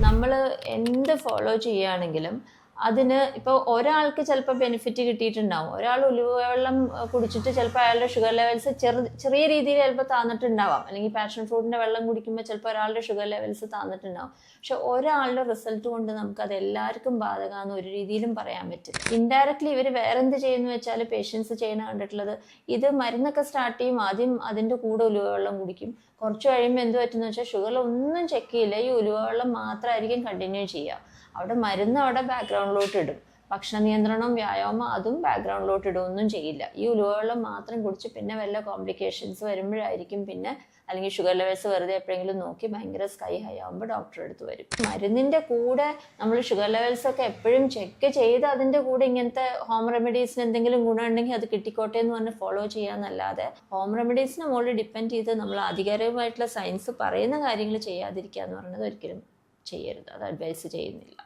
നമ്മൾ എന്ത് ഫോളോ ചെയ്യുകയാണെങ്കിലും അതിന് ഇപ്പോൾ ഒരാൾക്ക് ചിലപ്പോൾ ബെനിഫിറ്റ് കിട്ടിയിട്ടുണ്ടാവും. ഒരാൾ ഉലുവ വെള്ളം കുടിച്ചിട്ട് ചിലപ്പോൾ അയാളുടെ ഷുഗർ ലെവൽസ് ചെറിയ രീതിയിൽ ചിലപ്പോൾ താന്നിട്ടുണ്ടാവാം. അല്ലെങ്കിൽ പാഷൻ ഫ്രൂട്ടിൻ്റെ വെള്ളം കുടിക്കുമ്പോൾ ചിലപ്പോൾ ഒരാളുടെ ഷുഗർ ലെവൽസ് താന്നിട്ടുണ്ടാവും. പക്ഷെ ഒരാളുടെ റിസൾട്ട് കൊണ്ട് നമുക്കത് എല്ലാവർക്കും ബാധകമാണെന്ന് ഒരു രീതിയിലും പറയാൻ പറ്റില്ല. ഇൻഡയറക്റ്റ്ലി ഇവർ വേറെന്ത് ചെയ്യുന്നു വെച്ചാൽ പേഷ്യൻസ് ചെയ്യുന്ന കണ്ടിട്ടുള്ളത്, ഇത് മരുന്നൊക്കെ സ്റ്റാർട്ട് ചെയ്യും, ആദ്യം അതിൻ്റെ കൂടെ ഉലുവ വെള്ളം കുടിക്കും. കുറച്ച് കഴിയുമ്പോൾ എന്ത് പറ്റുമെന്ന് വെച്ചാൽ ഷുഗറിലൊന്നും ചെക്ക് ചെയ്യില്ല, ഈ ഉലുവ വെള്ളം മാത്രമായിരിക്കും കണ്ടിന്യൂ ചെയ്യുക. അവിടെ മരുന്ന് അവിടെ ബാക്ക്ഗ്രൗണ്ടിലോട്ട് ഇടും, ഭക്ഷണ നിയന്ത്രണം, വ്യായാമം അതും ബാക്ക്ഗ്രൗണ്ടിലോട്ട് ഇടുകയൊന്നും ചെയ്യില്ല. ഈ ഉലുവവെള്ളം മാത്രം കുടിച്ച് പിന്നെ വല്ല കോംപ്ലിക്കേഷൻസ് വരുമ്പോഴായിരിക്കും പിന്നെ, അല്ലെങ്കിൽ ഷുഗർ ലെവൽസ് വെറുതെ എപ്പോഴെങ്കിലും നോക്കി ഭയങ്കര സ്കൈ ഹൈ ആകുമ്പോൾ ഡോക്ടറെ അടുത്ത് വരും. മരുന്നിൻ്റെ കൂടെ നമ്മൾ ഷുഗർ ലെവൽസൊക്കെ എപ്പോഴും ചെക്ക് ചെയ്ത് അതിൻ്റെ കൂടെ ഇങ്ങനത്തെ ഹോം റെമഡീസിന് എന്തെങ്കിലും ഗുണമുണ്ടെങ്കിൽ അത് കിട്ടിക്കോട്ടെ എന്ന് പറഞ്ഞ് ഫോളോ ചെയ്യാന്നല്ലാതെ ഹോം റെമഡീസിനെ മുകളിൽ ഡിപ്പെൻഡ് ചെയ്ത് നമ്മൾ ആധികാരികമായിട്ടുള്ള സയൻസ് പറയുന്ന കാര്യങ്ങൾ ചെയ്യാതിരിക്കുക എന്ന് പറയുന്നത് ഒരിക്കലും ചെയ്യരുത്. അത് അഡ്വൈസ് ചെയ്യുന്നില്ല.